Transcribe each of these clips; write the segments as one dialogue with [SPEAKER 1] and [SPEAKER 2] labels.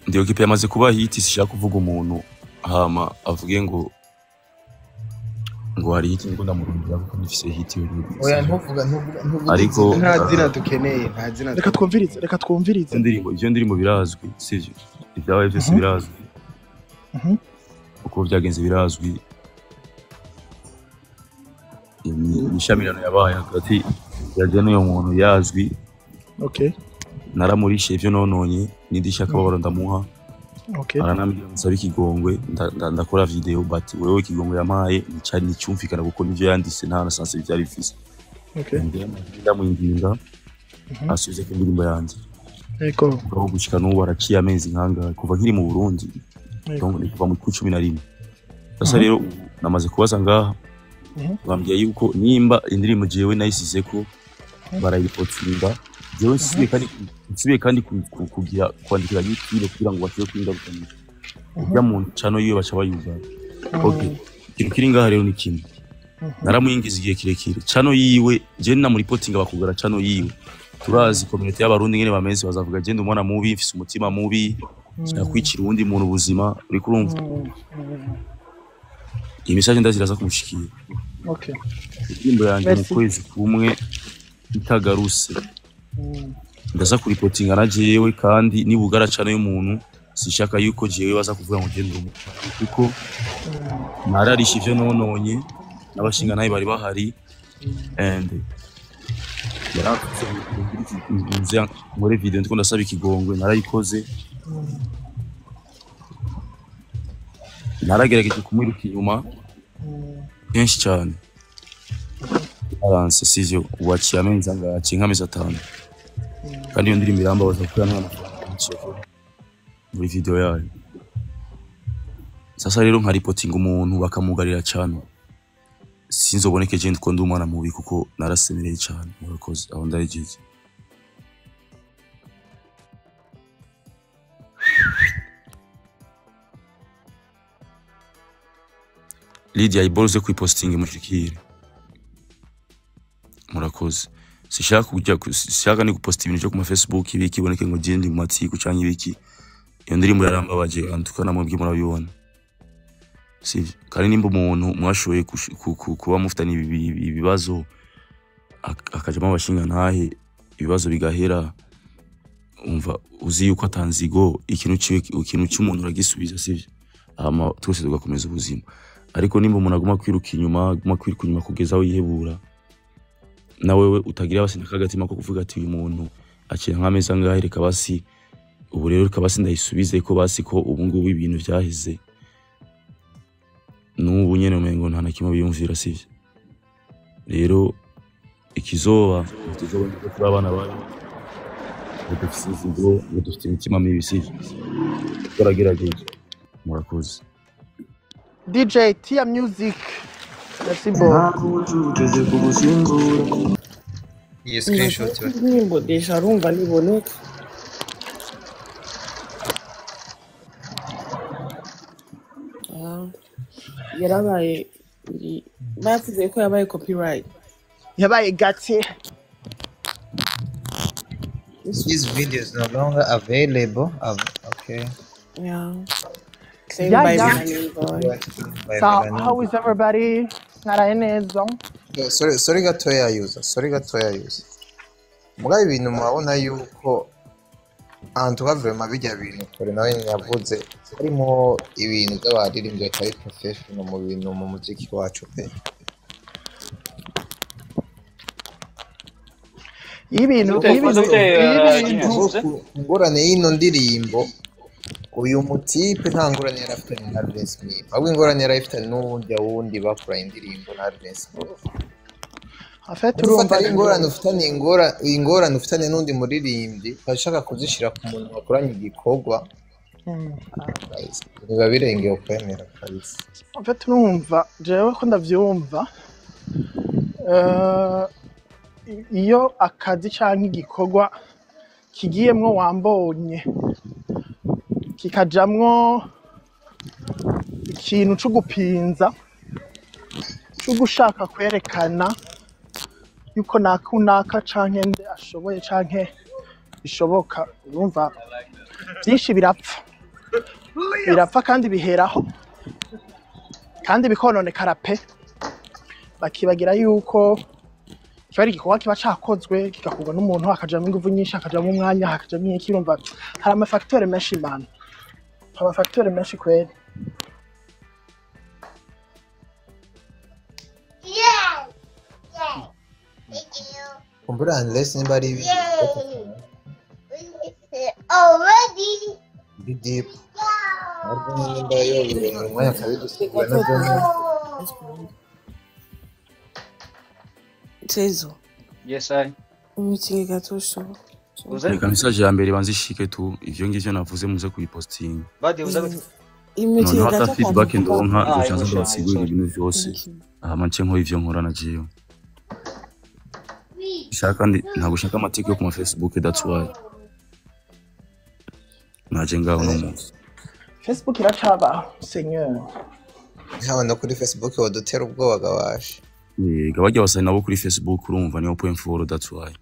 [SPEAKER 1] Ndiyo kipe yamaze kuba hit sishaka kuvuga umuntu hama avuge ngo hari hit ngo ndamurundira kuko nifise hit
[SPEAKER 2] oya ntuvuga
[SPEAKER 1] ariko
[SPEAKER 2] nta zina dukeneye nta zina reka twumvirize
[SPEAKER 1] ivyo ndirimbo birazwi sivyo ibyabaye byose birazwi uko byagenze birazwi imishamirano yabaye hagati yaje n'uyo muntu yazwi
[SPEAKER 2] okay
[SPEAKER 1] naramurishe ivyo nononye nidishaka babaro ndamuha
[SPEAKER 2] okay
[SPEAKER 1] aranambira musaba ikigongwe ndakora video but wewe ikigongwe yamaye nicari nicyumvikana kuko nivyo yanditse nta na sanse byari bifise
[SPEAKER 2] okay
[SPEAKER 1] ndamwinginga asubize ku ndirimbo yanjye
[SPEAKER 2] eko
[SPEAKER 1] aho gushika n'ubu araciye amezi nkanga kuva nkiri mu Burundi donc ni kuva mu 11 sasa rero namaze kubaza ngaha bambwiye yuko nimba indirimbo jewe nayisize ko barayipotsinda jewe nsibe kandi kugira kwandikira YouTube kugira ngo bashobore kwingarukanira ujya mu chano yiwe baca bayuza okay ikintu kiri ngaha rero ni kimwe naramwingiza igihe kirekire chano yiwe je na muri reporting bakugara chano yiwe turazi community y'abarundi ngene bameze bazavuga je ndumona mubi mfise umutima mubi cyakwicira undi muntu ubuzima uri kurumva iyi message ndaziraza kumushikira
[SPEAKER 2] okay
[SPEAKER 1] indirimbo yanjye mu kwezi kumwe itagaruse ndaza ku reporting arajewe kandi nibugara cyane y'umuntu sishaka yuko jewe baza kuvuga ngo genda kuko nararisha ivyo nononye n'abashinga nayi bari bahari and yaratse muri video ndiko ndasaba ikigongwe narayikoze naragerageje kumwiruka inyuma kenshi cyane balance sivyo waciye amenzi angaci nk'amezi 5 kandi iyo ndirimbo irambabaza kuko muri video yayo sasa rero nka reporting umuntu bakamugarira cyane sinzoboneke je ndiko ndumwana mubi kuko narasemereye cyane murakoze aho ndayigize Lydia ibolze ku posting mushikire murakoze sishaka ni guposta ibintu cyo ku Facebook ibiki boneke ngo je ndi mu matsiko cyanye ibiki iyo ndirimbo yarambabaje antukana mu bw'imura bibona sivyo kandi nimba umuntu mwashoye kuba mufitani ibibazo akajama abashinga ntahe ibibazo bigahera umva uzi yuko atanzigo ikintu cy'umuntu uragisubiza sivyo ama twese tugakomeza ubuzima ariko nimba umuntu aguma kwiruka inyuma kugeza aho yihebura na wewe utagira basi nakagatima ko kuvuga ati uyu muntu akira nk'ameza ngahe reka basi ubu rero reka basi ndayisubize ko basi ko ubu ngubu ibintu byaheze n'ubu nyene umengo nta nakimwe biyumvira sivyo rero ikizoba kuri abana bari dufite imitima mibi sivyo turagerageje murakoze
[SPEAKER 2] DJ Tia Music merci beaucoup
[SPEAKER 3] iyi screenshot
[SPEAKER 4] nimbo deja rumva niboneka yarabaye bavuze ko yabaye copyright
[SPEAKER 2] yabaye gati
[SPEAKER 3] this video is no longer available okay
[SPEAKER 4] yeah
[SPEAKER 2] Yeah,
[SPEAKER 4] by
[SPEAKER 2] yeah.
[SPEAKER 4] Melanin Boy.
[SPEAKER 2] So how is everybody naraye neza
[SPEAKER 3] sorry gatoya user mugabe ibintu murabona yuko antuka vraiment bijya bintu kore nawe nyavuze harimo ibintu by'abaririmbyi batari professional mu bintu mu muziki wacu pe
[SPEAKER 2] ibintu
[SPEAKER 3] ngorane y'ino ndirimbo uyu mutipe nta ngorane yarafitanye na Alvin Smith ahubwo ingorane yarafitanye n'uwundi bakora indirimbo na Alvin Smith
[SPEAKER 2] afite urumva
[SPEAKER 3] ingorane ufitanye n'undi muririmbyi bashaka kuzishira ku muntu bakoranye igikorwa biba birengeye kwemera kabisa
[SPEAKER 2] afite urumva jewe ko ndavyumva iyo akazi canke igikorwa kigiyemwo wambonye kikajamwo ikintu cyo gupinza cyo gushaka kwerekana yuko nakunaka canke nde ashoboye canke bishoboka urumva byinshi birapfa kandi biheraho kandi bikononekara pe bakibagira yuko kiba ari igikorwa kiba cakozwe kigakorwa n'umuntu akajamwo inguvu nyinshi akajamwo umwanya akajamwo iki urumva hari amafacteurs menshi man amafacteurs menshi kweli
[SPEAKER 3] kumbura unless nimba ari ibi
[SPEAKER 5] already
[SPEAKER 3] deep ariko nimba yo birenga umwanya kabidusigura nabyo
[SPEAKER 4] Tezo.
[SPEAKER 6] Yes, I.
[SPEAKER 4] Umutingi gatosho.
[SPEAKER 1] Reka message ya mbere banzishike tu ivyo ngivyo navuze muze kuyipostinga.
[SPEAKER 6] Badi uzabe.
[SPEAKER 4] Umutingi
[SPEAKER 1] None hata
[SPEAKER 4] gatosho.
[SPEAKER 1] feedback ndonka
[SPEAKER 6] Ah,
[SPEAKER 1] ducanze
[SPEAKER 6] yosha,
[SPEAKER 1] ndabasigurira
[SPEAKER 6] yosha.
[SPEAKER 1] ibintu vyose. Aha nce nko ivyo nkora na jewe. Shaka ntabwo shaka amatike yo ku ma Facebook, that's why. Naje ngaho no munsi.
[SPEAKER 2] Facebook iracaba seigneur
[SPEAKER 3] haba no kuri Facebook wadutera ubwoba gawashe
[SPEAKER 1] Gabajya basana nabo kuri Facebook urumva niyo point follow, that's why.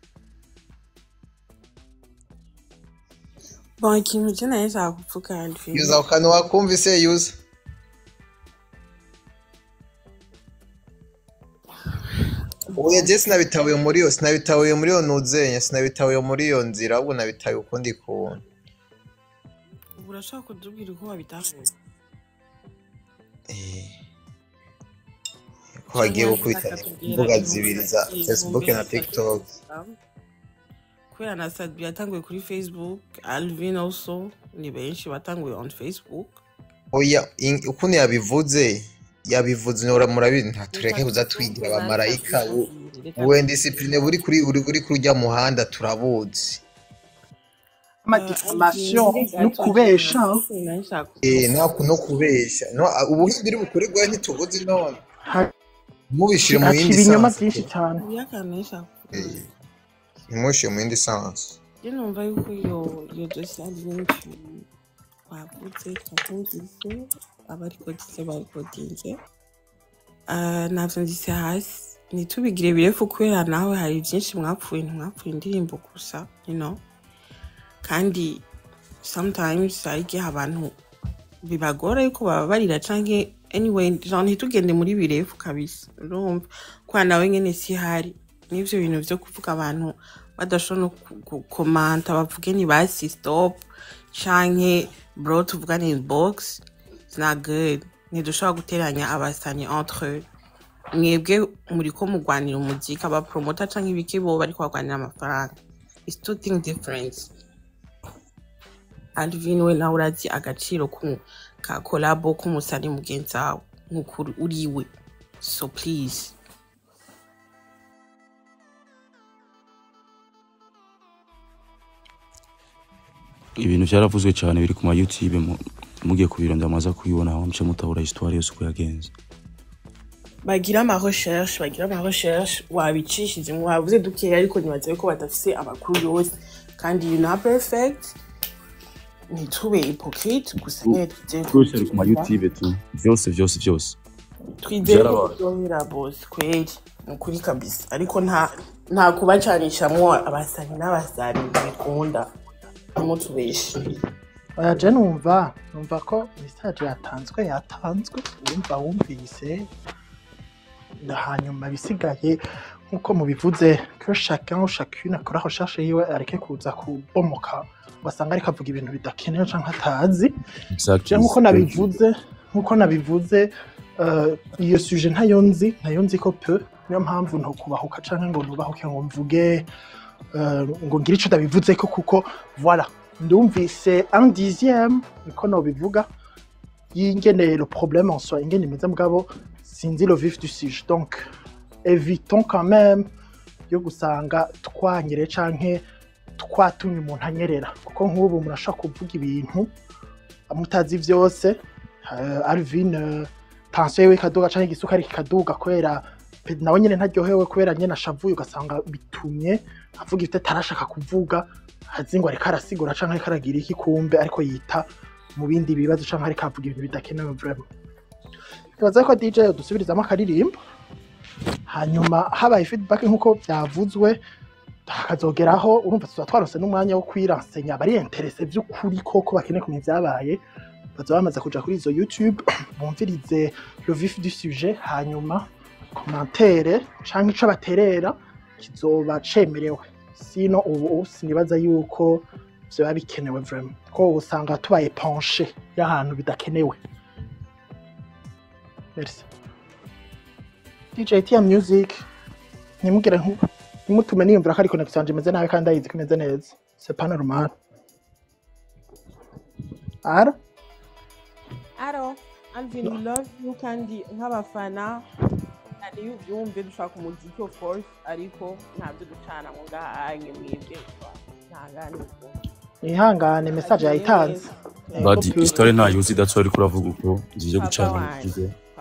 [SPEAKER 4] Bon, ikintu je naye zakupfuka Alvin.
[SPEAKER 3] yuza ukano wakumvise yuza Oya je sinabitabuye muri yo nuzenya sinabitabuye muri yo nzira ahubwo nabitaye ukundi kuntu
[SPEAKER 4] Urashaka kudubwira uko wabitahuye?
[SPEAKER 3] ko hagiye gukubita imbuga zibiri za Facebook na TikTok
[SPEAKER 4] Kubera na Sadbi yatanguye kuri Facebook, Alvin also ni benshi batanguye on Facebook.
[SPEAKER 3] oya ukuntu yabivuze nora murabizi ntatureke kuza twigira abamarayika we discipline buri kuri kurya muhanda turabuzi
[SPEAKER 2] amadiffamation no kubesha
[SPEAKER 3] no kubesha no ubuhinzi biri bukorerwa ntitubuzi none mubishire mu yindi
[SPEAKER 2] ibinyoma
[SPEAKER 3] sansi
[SPEAKER 2] byinshi cyane
[SPEAKER 4] Yakanesha.
[SPEAKER 3] mushire mu yindi sansi
[SPEAKER 4] Je numva yuko yo dossier Alvin wavuze katumvise abarikotinze navyanditse hasi nitubigire birefu kubera nawe hari byinshi mwapfuye indirimbo gusa you know kandi sometimes hari igihe abantu bibagora yuko baba barira canke anyway ntitugende muri birefu kabisa urumva kwa nawe nyene si hari n'ivyo bintu vyo kuvuga abantu badashobora kukomanta bavuge ni basi stop canke bro tuvugane inbox it's not good ntidushobora guteranya abasani entre eux mwebwe muriko mugwanira umuziki abapromota canke ibiki bo bariko bagwanira amafaranga it's two things different. Alvin we nawe urazi agaciro ka collabo k'umusani mugenzi wawe nk'ukuri uriwe so please
[SPEAKER 1] Ibintu byaravuzwe cyane biri ku ma YouTube mugiye kubirondera amaza kuyibona aho mce mutabura histoire yose uko yagenze.
[SPEAKER 4] bagira ama recherche wabicishije mwavuze dukeya ariko nibaze ko badafise amakuru yose kandi you not perfect nitube hypocrite gusa
[SPEAKER 1] Twese ari ku ma YouTube tu byose
[SPEAKER 4] twizeye ko boss kweli ukuri kabisa ariko nta kubacanishamwo abasani n'abasari bikunda umutubeshe
[SPEAKER 2] je numva ko message yatanzwe wumvise hanyuma bisigaye nkuko mubivuze ko chacune akora recherche yiwe areke kuza kubomoka basanga ariko avuga ibintu bidakenewe canke atazi je nkuko nabivuze iyo sujet ntayo nzi ko peu niyo mpamvu ntokubahuka canke ngo nubahuke ngo mvuge ngo ngire ico ndabivuze ko kuko voilà ndumvise 1/10 niko nobivuga y'ingene le problème en soi ingene imeze mugabo sinzi le vif du sujet donc évitons quand même yo gusanga twanyere canke twatumye umuntu anyerera kuko nk'ubu murashaka kuvuga ibintu amutazi vyose Alvin tension yewe kaduga canke igisukari kikaduga kwera nawe nyene ntaryohewe kwera nyene ashavuye ugasanga bitumye avuga ivyo atarashaka kuvuga azingo ariko arasigura canke ariko aragira iki kumbe ariko yita mu bindi bibazo canke ariko avuga ibintu bidakenewe vraiment bibaza ko DJ dusubirizamo akaririmbo hanyuma habaye feedback nkuko byavuzwe hakazogeraho urumva tuba twarose n'umwanya wo kwiransenya bari interesse by'ukuri koko bakeneye kumenya ibyabaye baza bamaze kuja kuri izo YouTube bumvirize le vif du sujet hanyuma commentaire canke ico baterera kizoba cemerewe sino ubu sinibaza yuko vyoba bikenewe vraiment ko usanga tubaye penché y'ahantu bidakenewe. Merci. DJ Tia Music nimugire nimutume niyumvira ko ari connection yanje imeze nabi kandi ayizi ko imeze neza. C'est pas normal.
[SPEAKER 4] Aro, Alvin, we love you kandi nk'abafana ari ubyumve dushaka umuziki of course ariko ntabyo ducana ngo ngahange mwebwe ntangane
[SPEAKER 2] ihangane message yayitanze
[SPEAKER 1] but story nta yuzi that's why kuravuga uko ngiye gucana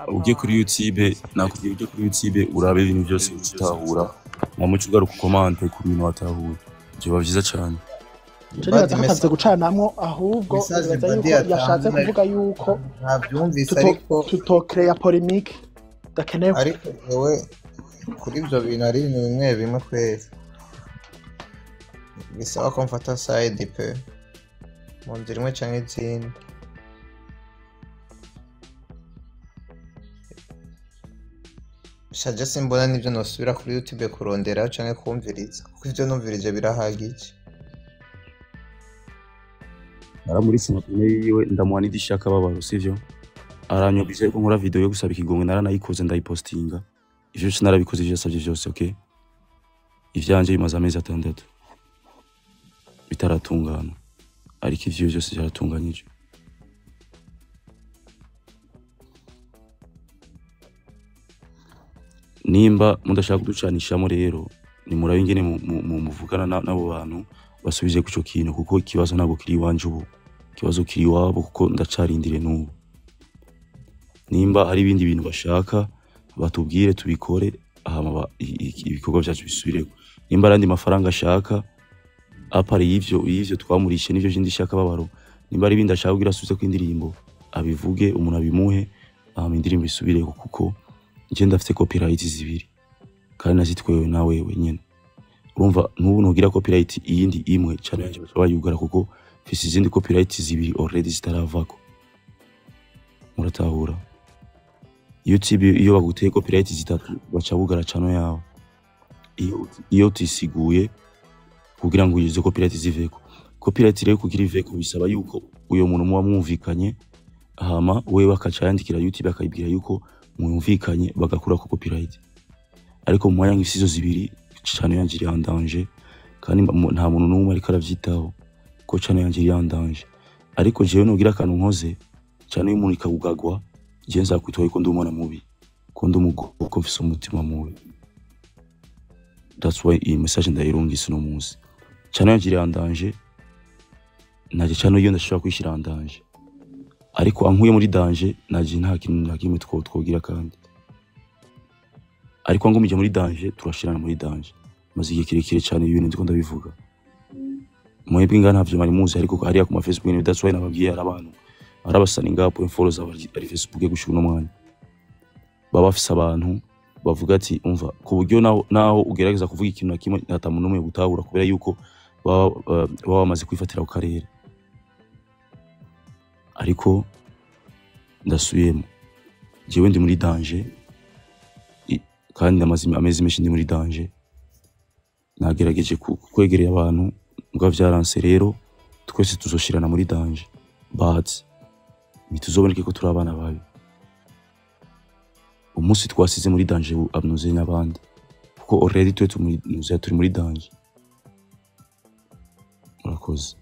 [SPEAKER 1] ugiye kuri YouTube nakubwiye ugiye kuri YouTube urabe ibintu byose utahura mu muco ugaruka comment ku bintu watahuye byo byiza cyane
[SPEAKER 2] Bataze gucanamwo ahubwo bibaza yuko yashatse kuvuga yuko
[SPEAKER 3] ntabyumvise ariko
[SPEAKER 2] tutokreya polemique dakenewe
[SPEAKER 3] ariko wewe kuri ibyo bintu ari ibintu bimwe bimwe kwezi bisaba ko mfata side pe mu nzira imwe cyangwa izindi shaje simbona n'ibyo nosubira kuri YouTube kurondera cyangwa kumviriza kuko ibyo numvirije birahagije
[SPEAKER 1] muri sinapine yiwe ndamuha n'idishaka babaro sivyo aranyobije ko nkora video yo gusaba ikigongwe naranayikoze ndayipostinga ivyo sinarabikoze ivyo yasavye vyose okay ivyanje bimaze amezi 6 bitaratungana ariko ivyo byose byaratunganyije nimba mudashaka kuducanishamo rero ni murabe ingene muvugana nabo bantu basubije kuco kintu kuko ikibazo ntabwo kiri wanje ubu ikibazo kiri wabo kuko ndacarindire n'ubu nimba hari ibindi bintu bashaka batubwire tubikore ahama ibikorwa byacu bisubireko nimba arandi mafaranga ashaka apare y'ivyo twamurishe n'ivyo jindi shaka babaro nimba ari ibindi ashaka kugira asubize ku indirimbo abivuge umuntu abimuhe ahama indirimbo isubireko kuko nje ndafite copyright zibiri kandi nazitwewe nawe wenyene urumva n'ubu nugira copyright iyindi imwe cyane yanje bayugara kuko fisi izindi copyright zibiri already zitaravako muratahura YouTube iyo baguteye copyright zitatu baca bugara cano yawe iyo tisiguye kugira ngo izo copyright ziveko copyright rero kugira iveko bisaba yuko uyo muntu muba mwumvikanye hama we bakaca yandikira YouTube akayibwira yuko mwumvikanye bagakura ko copyright ariko mu mwanya ngisizo zibiri cyane yangiri yandanje kandi nta muntu n'umwe ariko aravyitaho ko cyane yangiri yandanje ariko jewe nugira kantu nkoze cyane umuntu ikagugagwa je nzakwitwaye ko ndi umwana mubi ko ndi umugoko mfise umutima mubi that's why iyi message ndayirungise no munsi cyane yangiri yandanje naje cyane iyo ndashobora kwishira yandanje ariko ankuye muri danger naje nta kintu nakimwe twogira kandi ariko ngumije muri danger turashirana muri danger maze igihe kirekire cyane ibintu ndiko ndabivuga mwebwe ngana ntavyo mari muzi ariko hariya ku ma Facebook ni that's why nababwiye arabantu arabasana ngapo follows ari Facebook gushika no mwanya baba bafise abantu bavuga ati umva ku buryo naho ugerageza kuvuga ikintu nakimwe hatamuntu umwe gutahura kubera yuko baba bamaze kwifatira ku karere ariko ndasubiyemo jewe ndi muri danger kandi amezi menshi ndi muri danger nagerageje kwegerera abantu mbwa vyaranse rero twese tuzoshirana muri danger but nituzoboneke ko turabana babi umunsi twasize muri danger abnuze n'abandi kuko already turi muri danger murakoze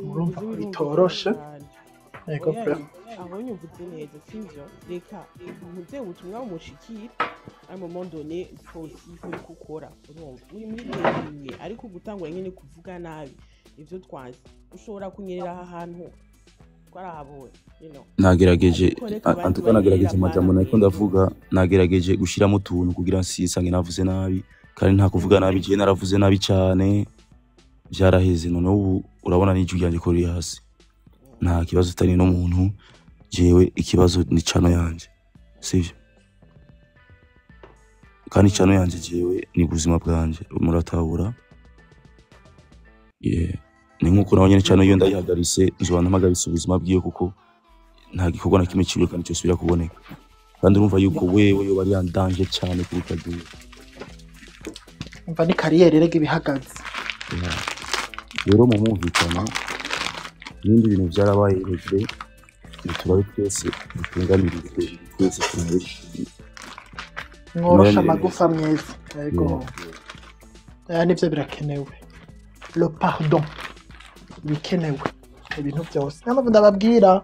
[SPEAKER 2] urumva bitoroshe yego pe
[SPEAKER 4] aho nyumvise neza sivyo reka muze ubutumwa umushikira à un moment donné faut gukora urumva uri muri imwe ariko gutangwa nyene kuvuga nabi ivyo twazi ushobora kunyerera aha hantu twarahabonye
[SPEAKER 1] nagerageje antuka nagerageje amajambo nako ndavuga nagerageje gushiramo tuntu kugira nsisange navuze nabi kandi nta kuvuga nabi je naravuze nabi cyane byaraheze none ubu urabona n'ijwi ryanje ko riri hasi nta kibazo utari no muntu jewe ikibazo ni cano yanje sivyo kandi channel yanje jewe ni ubuzima bwanje muratahura ni nkuko nawe nyene channel yo ndayihagarise nzobana mpagaritse ubuzima bwiwe kuko nta gikorwa na kimwe kiwe kandi cyose birakuboneka kandi urumva yuko wewe yo bari yandanje cyane kuruta giwe
[SPEAKER 2] umva ni kariyeri rege bihagaze
[SPEAKER 1] rero mu mumvikana n'indi bintu byarabaye hejuru bitubari twese dutunganirizwe twese tunabishimye
[SPEAKER 2] ngorosha amagufa mwese yego nivyo birakenewe le pardon bikenewe ibintu byose n'amavuga ndababwira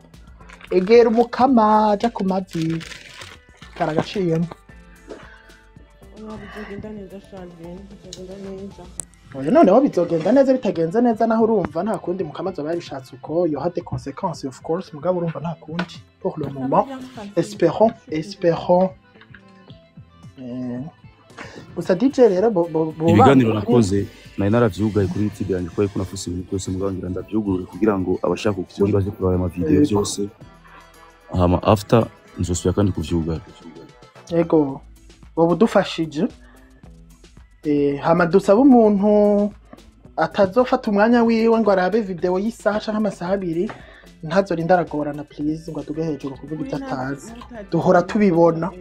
[SPEAKER 2] egera umukama aja ku mavi karagaciyemo
[SPEAKER 4] bizogenda neza Alvin bizogenda neza
[SPEAKER 2] oya noneho bizogenda neza bitagenze neza naho urumva nta kundi mukama azoba yabishatse uko yo hade consequences of course mugabo urumva nta kundi pour le moment espérons gusa DJ rero
[SPEAKER 1] ibiganiro nakoze nari naravyugaye kuri YouTube yanjye ko ariko nafuse ibintu byose mugabo ngira ndavyugurure kugira ngo abashaka kubona baje kuraba ama video byose hama after nzosubira kandi kuvyugara
[SPEAKER 2] yego wowe udufashije hama dusaba umuntu atazofata umwanya wiwe ngo arabe video y'isaha canke amasaha abiri ntazorinda aragorana please ngo aduge hejuru kuvuga ibyo atazi duhora tubibona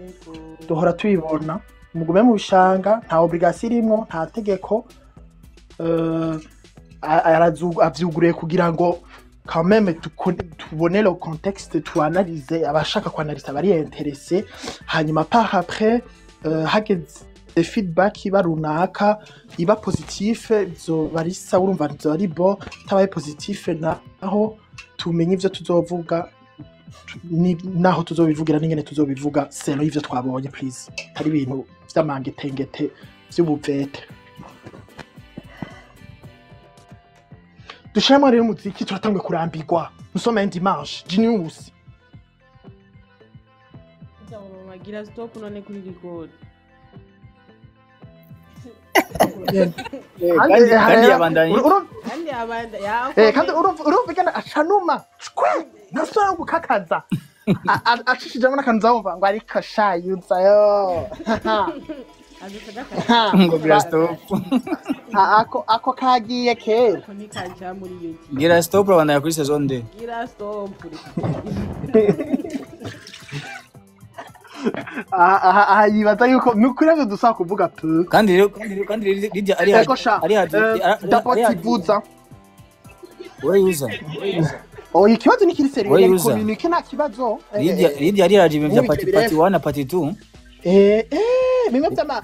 [SPEAKER 2] mugume mu bishanga nta obligation irimo nta tegeko avyuguriye kugira ngo quand même tubone le contexte tuanalyse abashaka kwanaliza bari intéressé hanyuma par après hageze feedback iba runaka iba positif zo bari sa urumva zo ari bo tabaye positif naho tumenye ivyo tuzovuga naho tuzobivugira n'ingene tuzobivuga selo ivyo twabonye please ari ibintu vy'amangetengete vy'ubuvete dushema rero umuziki turatangwe kurambirwa musoma indi marche genius
[SPEAKER 4] gira stop none kuri record
[SPEAKER 5] kandi yabandanye
[SPEAKER 2] kandi urumva igana acanuma nasora gukakaza acishijemo n'akantu zawumva ngo ariko shayuza yo
[SPEAKER 5] ngo gira stop
[SPEAKER 2] ako kagiye kera
[SPEAKER 5] gira stop urabandanya kuri saison 2
[SPEAKER 4] gira stop
[SPEAKER 2] yibaza yuko nukuri avyo dusaba kuvuga pe
[SPEAKER 5] kandi Lydia ari
[SPEAKER 2] dapotivuza
[SPEAKER 5] urayuza
[SPEAKER 2] ikibazo ni kiri serious communique nta kibazo
[SPEAKER 5] Lydia ari yaje ibintu bya party 1 na party 2
[SPEAKER 2] bimwe byama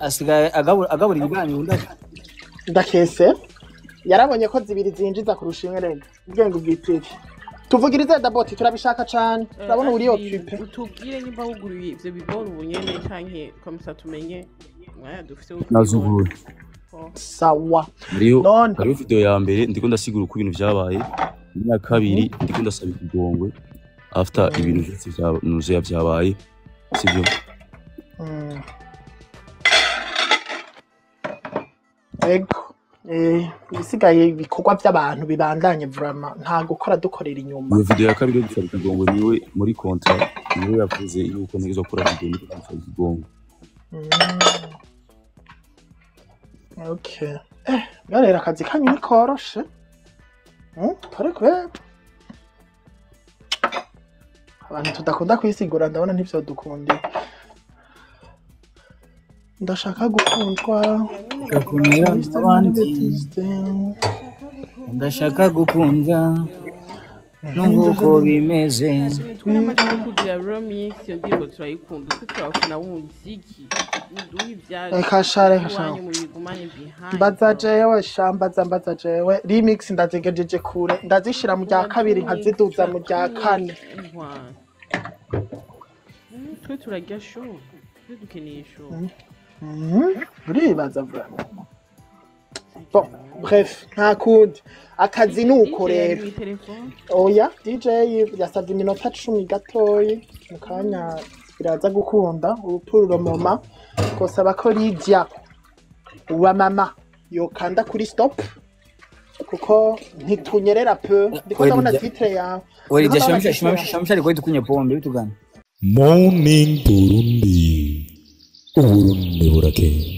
[SPEAKER 5] asigaye agabura ibiganiro
[SPEAKER 2] ndakese yarabonye ko zibiri zinjiza kurusha imwe rega ubwenge bw'itiri tuvugirize daboti turabishaka cyane turabona uri occupé
[SPEAKER 4] utubwire nimba wuguruye ivyo bibora ubunyene canke komisa tumenye mwaya dufite
[SPEAKER 1] nazuguru
[SPEAKER 2] sawa
[SPEAKER 1] hariho video ya mbere ndiko ndasigura uko ibintu vyabaye ya kabiri ndiko ndasaba ikigongwe after ibintu byose nuze yavyabaye sivyo
[SPEAKER 2] ego bisigaye ibikorwa by'abantu bibandanye vraiment nta gukora dukorera inyuma
[SPEAKER 1] iyo video ya kabiri yo gusaba ikigongwe niwe muri contrat niwe yavuze yuko ntegezo gukora video yo gusaba ikigongwe
[SPEAKER 2] okay yarera akazi kanyu nikoroshe ariko abantu tudakunda kwisigura ndabona ntivyo dukunde ndashaka gukundwa
[SPEAKER 5] gakundira abandi ndashaka gukunda nuko bimeze
[SPEAKER 4] twamaze kugira remix yo ndirimbo turayikunda tukabafuna umuziki nduhi bya
[SPEAKER 2] kashare
[SPEAKER 4] mbaza
[SPEAKER 2] jewe mbaza jewe remix ndazigejeje kure ndazishira mu rya kabiri nkaziduza mu rya kane
[SPEAKER 4] twe turajya show twe dukeneye show
[SPEAKER 2] buribaza vraiment bon bref nta kundi akazi nuko rero oya DJ yasabye iminota 10 gatoyi mu kanya biraza gukunda urupururo mama kosaba ko Lydia wa mama yokanda kuri stop kuko ntitunyerera pe ndiko ndabona titre ya
[SPEAKER 5] Lydia shamisha ari kwita kunye pombe bitugana
[SPEAKER 6] Morning Burundi. Uburundi burakeye.